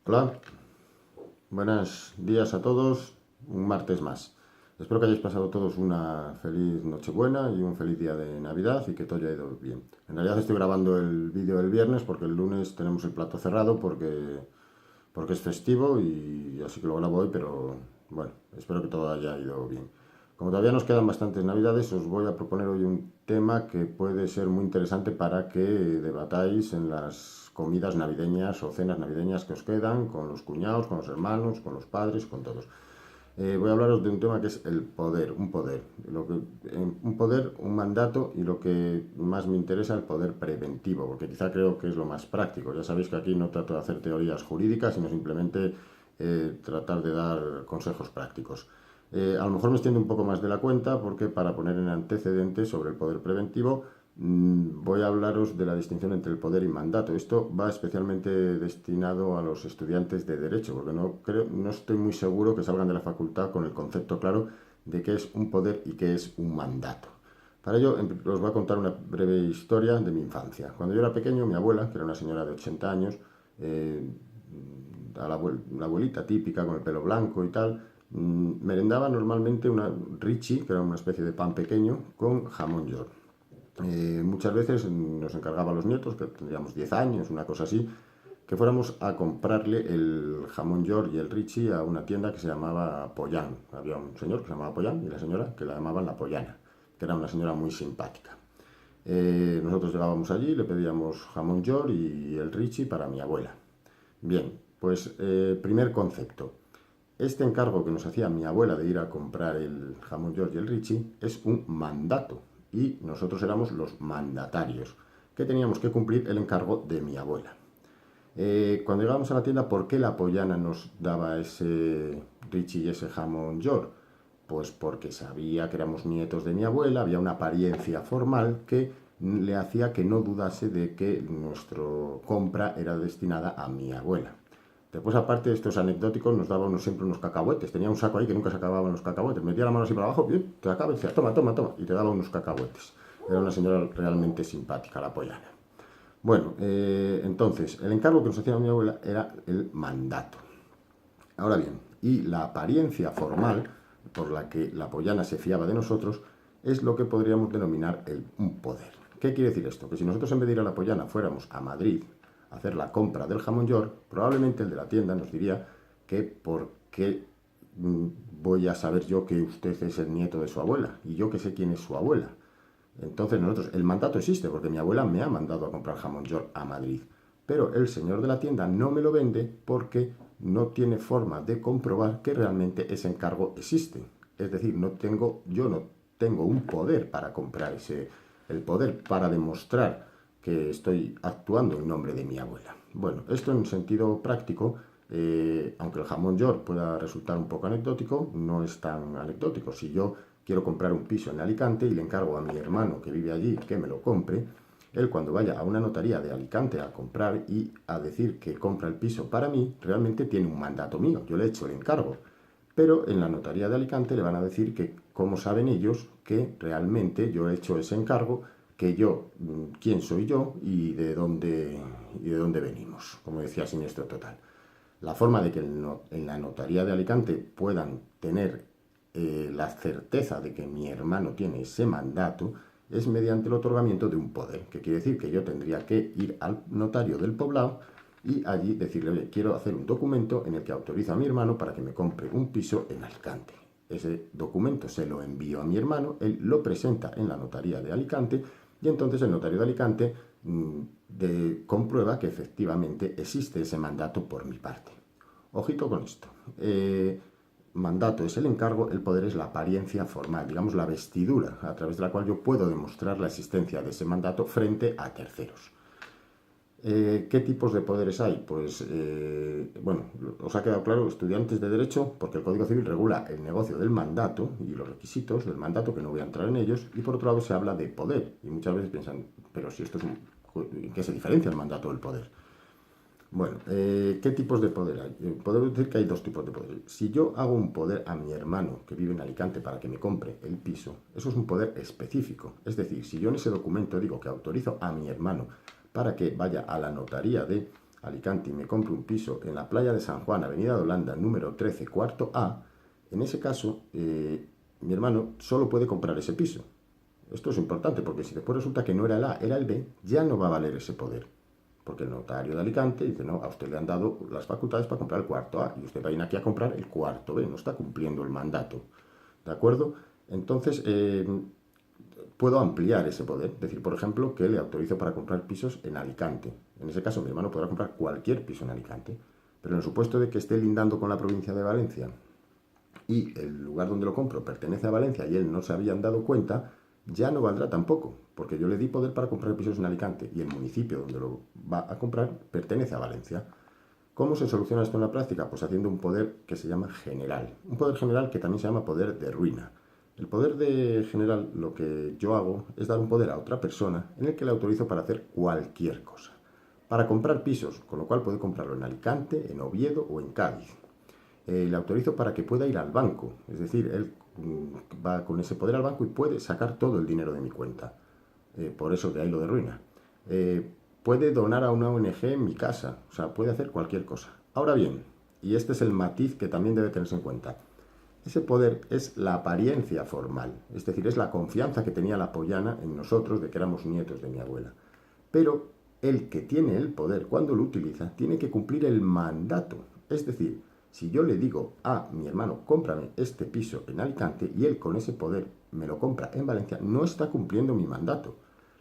Hola, buenos días a todos, un martes más. Espero que hayáis pasado todos una feliz Nochebuena y un feliz día de Navidad y que todo haya ido bien. En realidad estoy grabando el vídeo del viernes porque el lunes tenemos el plato cerrado porque es festivo y así que lo grabo hoy, pero bueno, espero que todo haya ido bien. Como todavía nos quedan bastantes navidades, os voy a proponer hoy un tema que puede ser muy interesante para que debatáis en las comidas navideñas o cenas navideñas que os quedan, con los cuñados, con los hermanos, con los padres, con todos. Voy a hablaros de un tema que es el poder, un poder, un mandato y lo que más me interesa, el poder preventivo, porque quizá creo que es lo más práctico. Ya sabéis que aquí no trato de hacer teorías jurídicas, sino simplemente tratar de dar consejos prácticos. A lo mejor me extiendo un poco más de la cuenta porque para poner en antecedentes sobre el poder preventivo voy a hablaros de la distinción entre el poder y mandato. Esto va especialmente destinado a los estudiantes de Derecho, porque no estoy muy seguro que salgan de la facultad con el concepto claro de qué es un poder y qué es un mandato. Para ello, os voy a contar una breve historia de mi infancia. Cuando yo era pequeño, mi abuela, que era una señora de 80 años, eh, la abuelita típica con el pelo blanco y tal, merendaba normalmente una Richie, que era una especie de pan pequeño, con jamón york. Muchas veces nos encargaba a los nietos, que tendríamos 10 años, una cosa así, que fuéramos a comprarle el jamón york y el Richie a una tienda que se llamaba Pollán. Había un señor que se llamaba Pollán y la señora que la llamaban la Pollana, que era una señora muy simpática. Nosotros llegábamos allí, le pedíamos jamón york y el Richie para mi abuela. Bien, pues primer concepto. Este encargo que nos hacía mi abuela de ir a comprar el jamón york y el Richie es un mandato y nosotros éramos los mandatarios que teníamos que cumplir el encargo de mi abuela. Cuando llegábamos a la tienda, ¿por qué la pollana nos daba ese Richie y ese jamón york? Pues porque sabía que éramos nietos de mi abuela, había una apariencia formal que le hacía que no dudase de que nuestra compra era destinada a mi abuela. Después, aparte de estos anecdóticos, nos daba siempre unos cacahuetes. Tenía un saco ahí que nunca se acababan los cacahuetes. Metía la mano así para abajo, bien, te acaba y decía, toma, toma, toma. Y te daba unos cacahuetes. Era una señora realmente simpática, la pollana. Bueno, entonces, el encargo que nos hacía mi abuela era el mandato. Ahora bien, y la apariencia formal por la que la pollana se fiaba de nosotros es lo que podríamos denominar un poder. ¿Qué quiere decir esto? Que si nosotros en vez de ir a la pollana fuéramos a Madrid a hacer la compra del jamón york, probablemente el de la tienda nos diría que por qué voy a saber yo que usted es el nieto de su abuela y yo que sé quién es su abuela. Entonces nosotros, el mandato existe porque mi abuela me ha mandado a comprar jamón york a Madrid, pero el señor de la tienda no me lo vende porque no tiene forma de comprobar que realmente ese encargo existe. Es decir, yo no tengo un poder para comprar el poder para demostrar que estoy actuando en nombre de mi abuela. Bueno, esto en un sentido práctico, aunque el jamón york pueda resultar un poco anecdótico, no es tan anecdótico. Si yo quiero comprar un piso en Alicante y le encargo a mi hermano que vive allí que me lo compre, él cuando vaya a una notaría de Alicante a comprar y a decir que compra el piso para mí, realmente tiene un mandato mío, yo le he hecho el encargo. Pero en la notaría de Alicante le van a decir que cómo saben ellos que realmente yo he hecho ese encargo, que yo, quién soy yo y de dónde venimos, como decía Siniestro Total. La forma de que en la notaría de Alicante puedan tener la certeza de que mi hermano tiene ese mandato es mediante el otorgamiento de un poder, que quiere decir que yo tendría que ir al notario del poblado y allí decirle, oye, quiero hacer un documento en el que autorizo a mi hermano para que me compre un piso en Alicante. Ese documento se lo envío a mi hermano, él lo presenta en la notaría de Alicante y entonces el notario de Alicante comprueba que efectivamente existe ese mandato por mi parte. Ojito con esto. Mandato es el encargo, el poder es la apariencia formal, digamos la vestidura a través de la cual yo puedo demostrar la existencia de ese mandato frente a terceros. ¿Qué tipos de poderes hay? Pues, bueno, os ha quedado claro, estudiantes de Derecho, porque el Código Civil regula el negocio del mandato y los requisitos del mandato, que no voy a entrar en ellos, y por otro lado se habla de poder, y muchas veces piensan, pero si esto es ¿en qué se diferencia el mandato del poder? Bueno, ¿qué tipos de poder hay? Podemos decir que hay dos tipos de poder. Si yo hago un poder a mi hermano que vive en Alicante para que me compre el piso, eso es un poder específico. Es decir, si yo en ese documento digo que autorizo a mi hermano para que vaya a la notaría de Alicante, y me compro un piso en la playa de San Juan, Avenida de Holanda, número 13, cuarto A, en ese caso, mi hermano solo puede comprar ese piso. Esto es importante porque si después resulta que no era el A, era el B, ya no va a valer ese poder. Porque el notario de Alicante dice, no, a usted le han dado las facultades para comprar el cuarto A y usted va a ir aquí a comprar el cuarto B, no está cumpliendo el mandato. ¿De acuerdo? Entonces, puedo ampliar ese poder. Es decir, por ejemplo, que le autorizo para comprar pisos en Alicante. En ese caso, mi hermano podrá comprar cualquier piso en Alicante. Pero en el supuesto de que esté lindando con la provincia de Valencia y el lugar donde lo compro pertenece a Valencia y él no se habían dado cuenta, ya no valdrá tampoco, porque yo le di poder para comprar pisos en Alicante y el municipio donde lo va a comprar pertenece a Valencia. ¿Cómo se soluciona esto en la práctica? Pues haciendo un poder que se llama general. Un poder general que también se llama poder de ruina. El poder de general, lo que yo hago es dar un poder a otra persona en el que le autorizo para hacer cualquier cosa. Para comprar pisos, con lo cual puede comprarlo en Alicante, en Oviedo o en Cádiz. Le autorizo para que pueda ir al banco, es decir, él va con ese poder al banco y puede sacar todo el dinero de mi cuenta. Por eso de ahí lo de ruina. Puede donar a una ONG en mi casa, o sea, puede hacer cualquier cosa. Ahora bien, y este es el matiz que también debe tenerse en cuenta, ese poder es la apariencia formal, es decir, es la confianza que tenía la pollana en nosotros de que éramos nietos de mi abuela. Pero el que tiene el poder, cuando lo utiliza, tiene que cumplir el mandato. Es decir, si yo le digo a mi hermano, cómprame este piso en Alicante, y él con ese poder me lo compra en Valencia, no está cumpliendo mi mandato.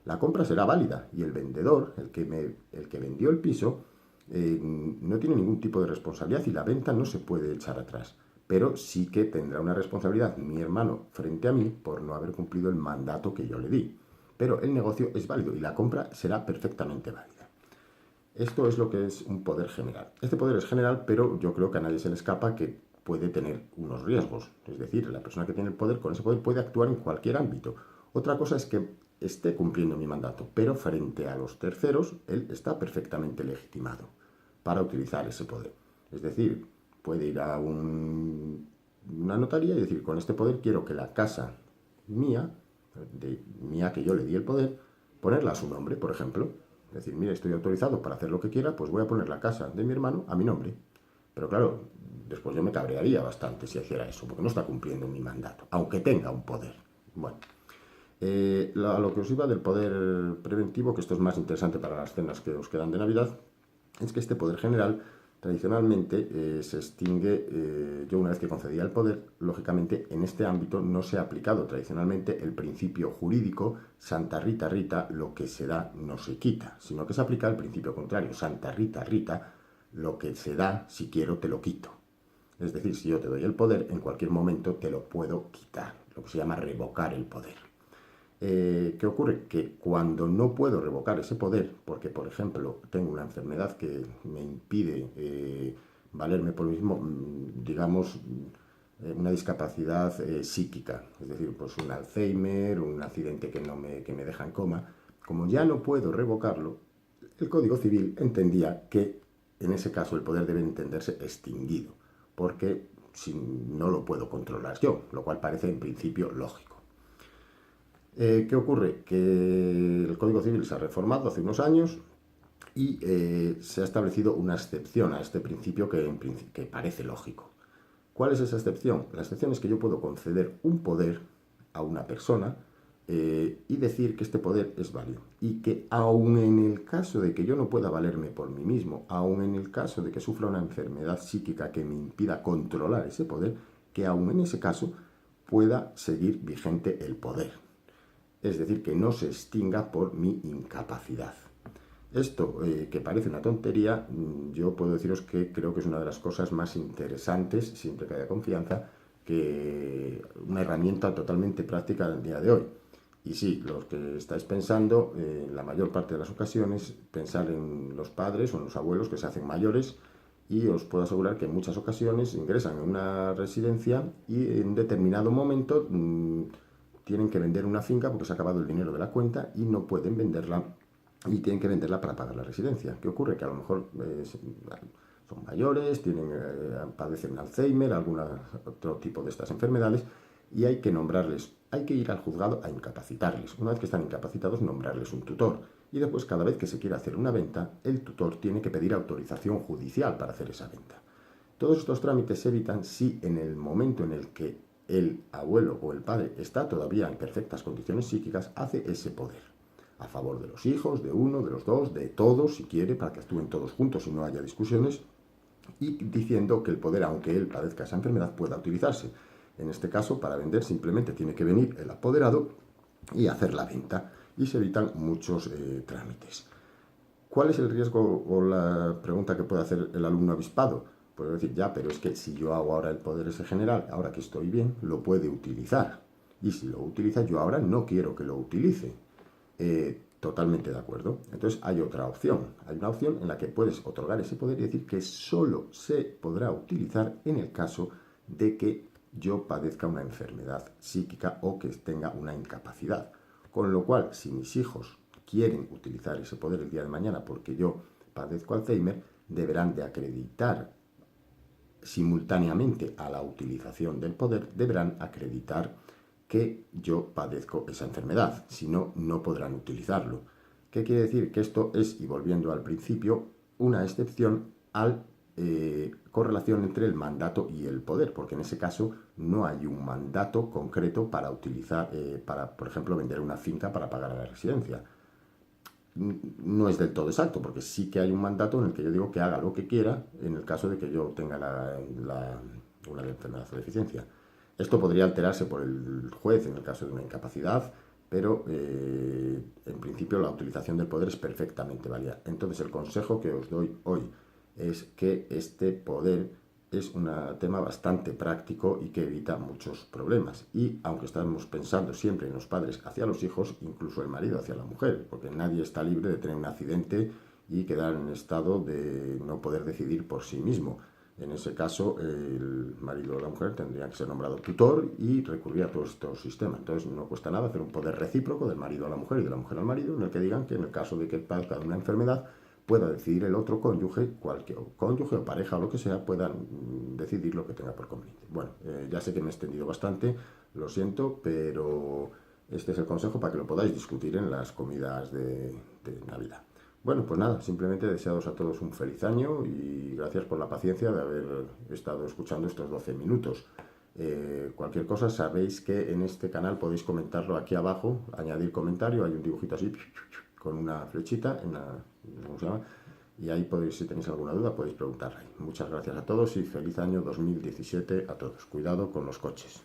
La compra será válida y el vendedor, el que vendió el piso, no tiene ningún tipo de responsabilidad y la venta no se puede echar atrás. Pero sí que tendrá una responsabilidad mi hermano frente a mí por no haber cumplido el mandato que yo le di. Pero el negocio es válido y la compra será perfectamente válida. Esto es lo que es un poder general. Este poder es general, pero yo creo que a nadie se le escapa que puede tener unos riesgos. Es decir, la persona que tiene el poder, con ese poder puede actuar en cualquier ámbito. Otra cosa es que esté cumpliendo mi mandato, pero frente a los terceros, él está perfectamente legitimado para utilizar ese poder. Es decir, puede ir a una notaría y decir, con este poder quiero que la casa mía, que yo le di el poder, ponerla a su nombre, por ejemplo. Es decir, mire, estoy autorizado para hacer lo que quiera, pues voy a poner la casa de mi hermano a mi nombre. Pero claro, después yo me cabrearía bastante si hiciera eso, porque no está cumpliendo mi mandato, aunque tenga un poder. Bueno, a lo que os iba del poder preventivo, que esto es más interesante para las cenas que os quedan de Navidad, es que este poder general tradicionalmente se extingue. Yo una vez que concedía el poder, lógicamente en este ámbito no se ha aplicado tradicionalmente el principio jurídico Santa Rita Rita, lo que se da no se quita, sino que se aplica el principio contrario, Santa Rita Rita, lo que se da si quiero te lo quito. Es decir, si yo te doy el poder, en cualquier momento te lo puedo quitar, lo que se llama revocar el poder. ¿Qué ocurre? Que cuando no puedo revocar ese poder, porque por ejemplo tengo una enfermedad que me impide valerme por mí mismo, digamos, una discapacidad psíquica, es decir, pues un Alzheimer, un accidente que me deja en coma, como ya no puedo revocarlo, el Código Civil entendía que en ese caso el poder debe entenderse extinguido, porque si no lo puedo controlar yo, lo cual parece en principio lógico. ¿Qué ocurre? Que el Código Civil se ha reformado hace unos años y se ha establecido una excepción a este principio que parece lógico. ¿Cuál es esa excepción? La excepción es que yo puedo conceder un poder a una persona y decir que este poder es válido. Y que aun en el caso de que yo no pueda valerme por mí mismo, aun en el caso de que sufra una enfermedad psíquica que me impida controlar ese poder, que aun en ese caso pueda seguir vigente el poder. Es decir, que no se extinga por mi incapacidad. Esto, que parece una tontería, yo puedo deciros que creo que es una de las cosas más interesantes, siempre que haya confianza, que una herramienta totalmente práctica del día de hoy. Y sí, los que estáis pensando, la mayor parte de las ocasiones, pensar en los padres o en los abuelos que se hacen mayores, y os puedo asegurar que en muchas ocasiones ingresan en una residencia y en determinado momento tienen que vender una finca porque se ha acabado el dinero de la cuenta y no pueden venderla y tienen que venderla para pagar la residencia. ¿Qué ocurre? Que a lo mejor son mayores, padecen Alzheimer, algún otro tipo de estas enfermedades y hay que nombrarles, hay que ir al juzgado a incapacitarles. Una vez que están incapacitados, nombrarles un tutor. Y después, cada vez que se quiera hacer una venta, el tutor tiene que pedir autorización judicial para hacer esa venta. Todos estos trámites se evitan si en el momento en el que el abuelo o el padre está todavía en perfectas condiciones psíquicas, hace ese poder a favor de los hijos, de uno, de los dos, de todos, si quiere, para que actúen todos juntos y no haya discusiones, y diciendo que el poder, aunque él padezca esa enfermedad, pueda utilizarse. En este caso, para vender simplemente tiene que venir el apoderado y hacer la venta, y se evitan muchos trámites. ¿Cuál es el riesgo o la pregunta que puede hacer el alumno avispado? Puede decir, ya, pero es que si yo hago ahora el poder ese general, ahora que estoy bien, lo puede utilizar. Y si lo utiliza, yo ahora no quiero que lo utilice. Totalmente de acuerdo. Entonces hay otra opción. Hay una opción en la que puedes otorgar ese poder y decir que solo se podrá utilizar en el caso de que yo padezca una enfermedad psíquica o que tenga una incapacidad. Con lo cual, si mis hijos quieren utilizar ese poder el día de mañana porque yo padezco Alzheimer, deberán de acreditar simultáneamente a la utilización del poder, deberán acreditar que yo padezco esa enfermedad, si no, no podrán utilizarlo. ¿Qué quiere decir? Que esto es, y volviendo al principio, una excepción al correlación entre el mandato y el poder, porque en ese caso no hay un mandato concreto para utilizar, para, por ejemplo, vender una finca para pagar a la residencia. No es del todo exacto, porque sí que hay un mandato en el que yo digo que haga lo que quiera en el caso de que yo tenga una enfermedad o deficiencia. Esto podría alterarse por el juez en el caso de una incapacidad, pero en principio la utilización del poder es perfectamente válida. Entonces el consejo que os doy hoy es que este poder es un tema bastante práctico y que evita muchos problemas. Y aunque estamos pensando siempre en los padres hacia los hijos, incluso el marido hacia la mujer, porque nadie está libre de tener un accidente y quedar en estado de no poder decidir por sí mismo. En ese caso, el marido o la mujer tendría que ser nombrado tutor y recurrir a todo este sistema. Entonces, no cuesta nada hacer un poder recíproco del marido a la mujer y de la mujer al marido, en el que digan que en el caso de que padezca de una enfermedad, pueda decidir el otro cónyuge, cualquier cónyuge o pareja o lo que sea, puedan decidir lo que tenga por conveniente. Bueno, ya sé que me he extendido bastante, lo siento, pero este es el consejo para que lo podáis discutir en las comidas de Navidad. Bueno, pues nada, simplemente desearos a todos un feliz año y gracias por la paciencia de haber estado escuchando estos 12 minutos. Cualquier cosa, sabéis que en este canal podéis comentarlo aquí abajo, añadir comentario, hay un dibujito así con una flechita, ¿cómo se llama? Y ahí podéis, si tenéis alguna duda, podéis preguntar ahí. Muchas gracias a todos y feliz año 2017 a todos. Cuidado con los coches.